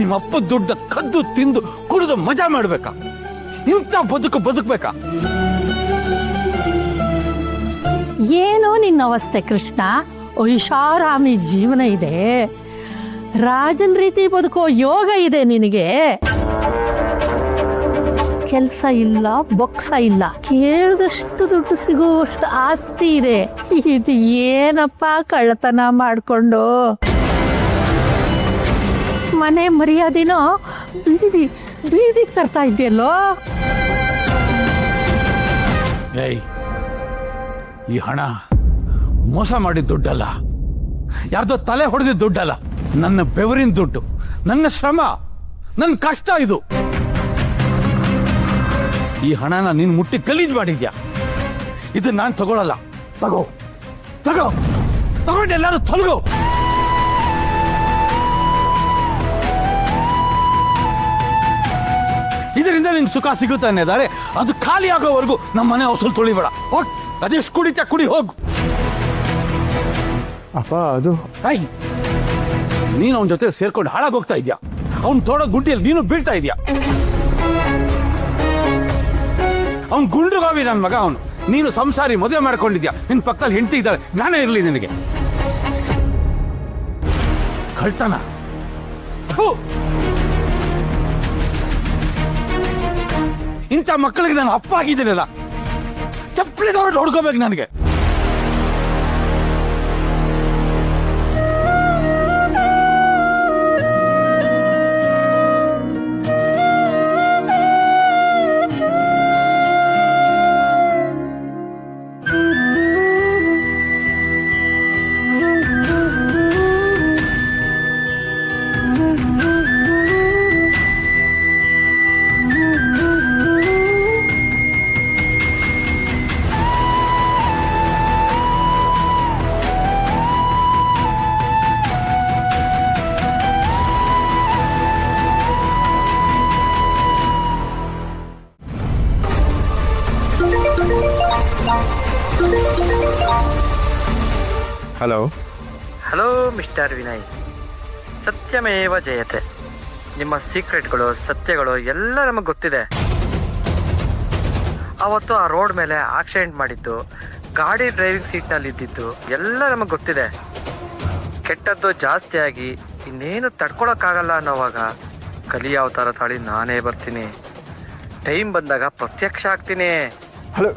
ನಿಮ್ಮಪ್ಪ ದುಡ್ಡ ಕದ್ದು ತಿಂದು ಕುಡಿದು ಮಜಾ ಮಾಡ್ಬೇಕಾ? ಇಂಥ ಬದುಕಬೇಕಾ? ಏನೋ ನಿನ್ನ ಅವಸ್ಥೆ ಕೃಷ್ಣ. ಐಷಾರಾಮಿ ಜೀವನ ಇದೆ, ರಾಜನ್ ರೀತಿ ಬದುಕೋ ಯೋಗ ಇದೆ ನಿನಗೆ. ಕೆಲ್ಸ ಇಲ್ಲ, ಬೊಕ್ಸ ಇಲ್ಲ, ಕೇಳಿದಷ್ಟು ದುಡ್ಡು ಸಿಗುವಷ್ಟು ಆಸ್ತಿ ಇದೆ. ಇದು ಏನಪ್ಪ ಕಳ್ಳತನ ಮಾಡ್ಕೊಂಡು ಮನೆ ಮರ್ಯಾದಿನೋ ಬೀದಿಗೆ ತರ್ತಾ ಇದೆಯಲ್ಲೋ. ಏಯ್, ಈ ಹಣ ಮೋಸ ಮಾಡಿದ ದುಡ್ಡಲ್ಲ, ಯಾರ್ದೋ ತಲೆ ಹೊಡೆದಿದ್ದ ದುಡ್ಡಲ್ಲ, ನನ್ನ ಬೆವರಿನ ದುಡ್ಡು, ನನ್ನ ಶ್ರಮ, ನನ್ನ ಕಷ್ಟ ಇದು. ಈ ಹಣನ ನೀನು ಮುಟ್ಟಿ ಗಲೀಜ್ ಮಾಡಿದ್ಯಾ. ಇದು ನಾನು ತಗೊಳ್ಳಲ್ಲ. ತಗೋ ತಗೋ ತಗೊಂಡೆಲ್ಲಾರು ತೊಲಗೋ. ಇದರಿಂದ ನಿಂಗೆ ಸುಖ ಸಿಗುತ್ತೆ ಅನ್ನೋದಾರೆ ಅದು ಖಾಲಿ ಆಗೋವರೆಗೂ ನಮ್ಮ ಮನೆ ಹೊಸಲು ತೊಳಿಬೇಡ. ಹೋಗ್, ಅದೆಷ್ಟು ಕುಡಿತ ಕುಡಿ ಹೋಗು. ಅಪ್ಪ ಅದು ನೀನು ಅವನ ಜೊತೆ ಸೇರ್ಕೊಂಡು ಹಾಳಾಗೋಗ್ತಾ ಇದ್ಯಾ. ಅವ್ನು ತೋಡೋ ಗುಂಟಿಯಲ್ಲಿ ನೀನು ಬೀಳ್ತಾ ಇದೀಯಾ. ಅವ್ನು ಗುಂಡುಗಾವಿ ನನ್ನ ಮಗ. ಅವನು ನೀನು ಸಂಸಾರಿ ಮದುವೆ ಮಾಡ್ಕೊಂಡಿದ್ಯಾ. ನಿನ್ ಪಕ್ಕದಲ್ಲಿ ಹೆಂಡತಿ ಇದ್ದಾಳೆ, ನಾನೇ ಇರಲಿ ನಿನಗೆ. ಕಳ್ತನ, ಇಂಥ ಮಕ್ಕಳಿಗೆ ನಾನು ಅಪ್ಪ ಆಗಿದ್ದೀನಲ್ಲ, ಚಪ್ಪಲಿದವ್ರು ನೋಡ್ಕೋಬೇಕು ನನಗೆ. ಹಲೋ ಹಲೋ ಮಿಸ್ಟರ್ ವಿನಯ್, ಸತ್ಯಮೇವ ಜಯತೆ. ನಿಮ್ಮ ಸೀಕ್ರೆಟ್ಗಳು, ಸತ್ಯಗಳು ಎಲ್ಲ ನಮಗೆ ಗೊತ್ತಿದೆ. ಅವತ್ತು ಆ ರೋಡ್ ಮೇಲೆ ಆಕ್ಸಿಡೆಂಟ್ ಮಾಡಿದ್ದು, ಗಾಡಿ ಡ್ರೈವಿಂಗ್ ಸೀಟ್ನಲ್ಲಿ ಇದ್ದಿದ್ದು ಎಲ್ಲ ನಮಗೆ ಗೊತ್ತಿದೆ. ಕೆಟ್ಟದ್ದು ಜಾಸ್ತಿ ಆಗಿ ಇನ್ನೇನು ತಡ್ಕೊಳಕ್ಕಾಗಲ್ಲ ಅನ್ನೋವಾಗ ಕಲಿ ಅವತಾರ ತಾಳಿ ನಾನೇ ಬರ್ತೀನಿ. ಟೈಮ್ ಬಂದಾಗ ಪ್ರತ್ಯಕ್ಷ ಆಗ್ತೀನಿ. ಹಲೋ,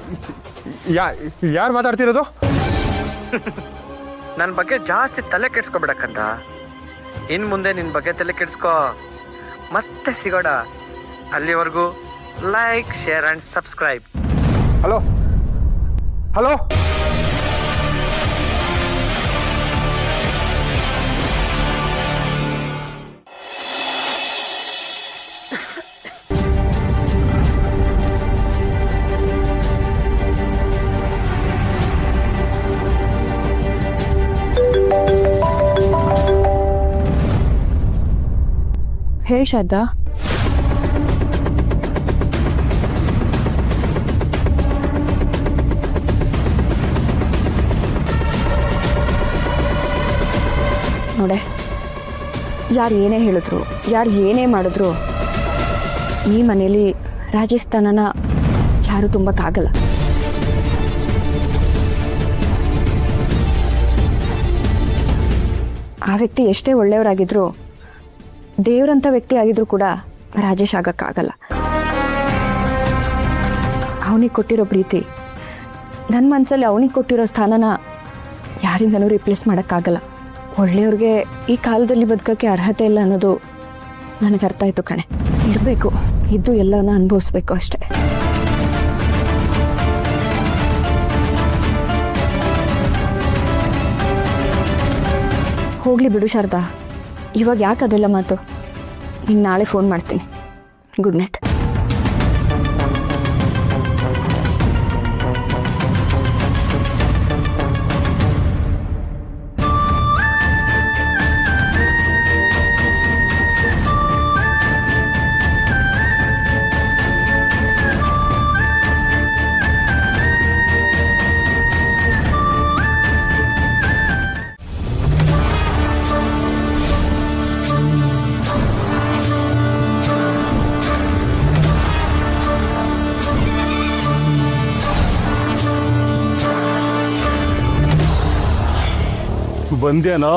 ಯಾರು ಮಾತಾಡ್ತಿರೋದು? ನನ್ನ ಬಗ್ಗೆ ಜಾಸ್ತಿ ತಲೆ ಕೆಡ್ಸ್ಕೊಬಿಡಕ್ಕಂತ. ಇನ್ ಮುಂದೆ ನಿನ್ ಬಗ್ಗೆ ತಲೆ ಕೆಡ್ಸ್ಕೊ. ಮತ್ತೆ ಸಿಗೋಣ. ಅಲ್ಲಿವರೆಗೂ like, share and subscribe. Hello hello hey Shraddha, ನೋಡೆ, ಯಾರು ಏನೇ ಹೇಳಿದ್ರು, ಯಾರು ಏನೇ ಮಾಡಿದ್ರು ಈ ಮನೇಲಿ ರಾಜಸ್ಥಾನನ ಯಾರು ತುಂಬಕ್ಕಾಗಲ್ಲ. ಆ ವ್ಯಕ್ತಿ ಎಷ್ಟೇ ಒಳ್ಳೆಯವರಾಗಿದ್ರು, ದೇವ್ರಂಥ ವ್ಯಕ್ತಿ ಆಗಿದ್ರು ಕೂಡ ರಾಜೇಶ್ ಆಗಕ್ಕಾಗಲ್ಲ. ಅವನಿಗೆ ಕೊಟ್ಟಿರೋ ಪ್ರೀತಿ, ನನ್ನ ಮನಸ್ಸಲ್ಲಿ ಅವನಿಗೆ ಕೊಟ್ಟಿರೋ ಸ್ಥಾನನ ಯಾರಿಂದನೂ ರಿಪ್ಲೇಸ್ ಮಾಡೋಕ್ಕಾಗಲ್ಲ. ಒಳ್ಳೆಯವ್ರಿಗೆ ಈ ಕಾಲದಲ್ಲಿ ಬದುಕೋಕ್ಕೆ ಅರ್ಹತೆ ಇಲ್ಲ ಅನ್ನೋದು ನನಗೆ ಅರ್ಥ ಆಯಿತು ಕಣೆ. ಇರಬೇಕು, ಇದ್ದು ಎಲ್ಲವನ್ನ ಅನುಭವಿಸ್ಬೇಕು ಅಷ್ಟೆ. ಹೋಗಲಿ ಬಿಡು ಶಾರದಾ, ಇವಾಗ ಯಾಕೆ ಅದೆಲ್ಲ ಮಾತು? ನಿಂಗೆ ನಾಳೆ ಫೋನ್ ಮಾಡ್ತೀನಿ. Good night. ಬಂದೇನೋ?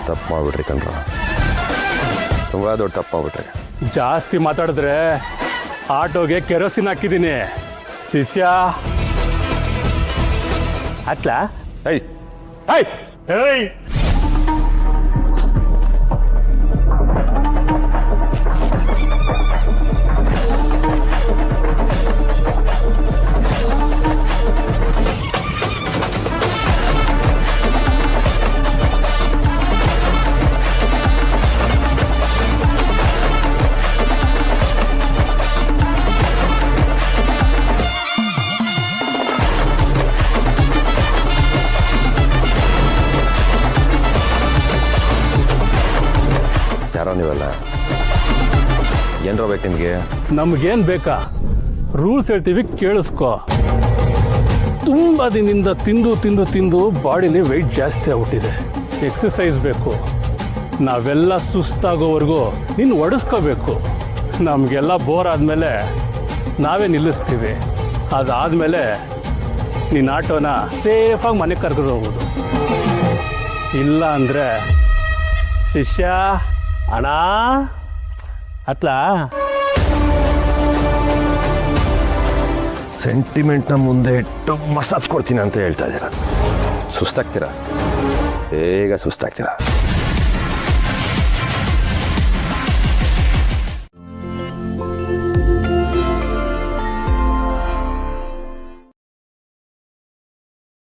ತಪ್ಪು ಮಾಡ್ಬಿಟ್ರಿ ಕಣ್ರ, ತುಂಬ ದೊಡ್ಡ ತಪ್ಪು ಮಾಡ್ಬಿಟ್ರಿ. ಜಾಸ್ತಿ ಮಾತಾಡಿದ್ರೆ ಆಟೋಗೆ ಕೆರೋಸಿನ್ ಹಾಕಿದ್ದೀನಿ ಶಿಷ್ಯ. ಅತ್ಲಾ ಐ ಐ ಏಯ್ ಯಾರೋ ನೀವಲ್ಲ, ಏನರೋ ಬೇಕು ನಿಮಗೆ? ನಮ್ಗೇನ್ ಬೇಕಾ? ರೂಲ್ಸ್ ಹೇಳ್ತೀವಿ, ಕೇಳಿಸ್ಕೊ. ತುಂಬ ದಿನದಿಂದ ತಿಂದು ತಿಂದು ತಿಂದು ಬಾಡಿಲಿ ವೆಯ್ಟ್ ಜಾಸ್ತಿ ಆಗ್ಬಿಟ್ಟಿದೆ. ಎಕ್ಸಸೈಸ್ ಬೇಕು. ನಾವೆಲ್ಲ ಸುಸ್ತಾಗೋವರೆಗೂ ನೀನು ಒಡಿಸ್ಕೋಬೇಕು. ನಮಗೆಲ್ಲ ಬೋರ್ ಆದಮೇಲೆ ನಾವೇ ನಿಲ್ಲಿಸ್ತೀವಿ. ಅದಾದಮೇಲೆ ನಿನ್ನ ಆಟೋನ ಸೇಫಾಗಿ ಮನೆಗೆ ಕರ್ಕೊಂಡು ಹೋಗೋದು. ಇಲ್ಲ ಅಂದರೆ ಶಿಷ್ಯ ಅಣ್ಣ ಅತ್ಲಾ. ಸೆಂಟಿಮೆಂಟ್ನ ಮುಂದೆ ಇಟ್ಟು ಮಸಾಜ್ ಕೊಡ್ತೀನಿ ಅಂತ ಹೇಳ್ತಾ ಇದ್ದೀರಾ. ಸುಸ್ತಾಗ್ತೀರಾ, ಬೇಗ ಸುಸ್ತಾಗ್ತೀರಾ.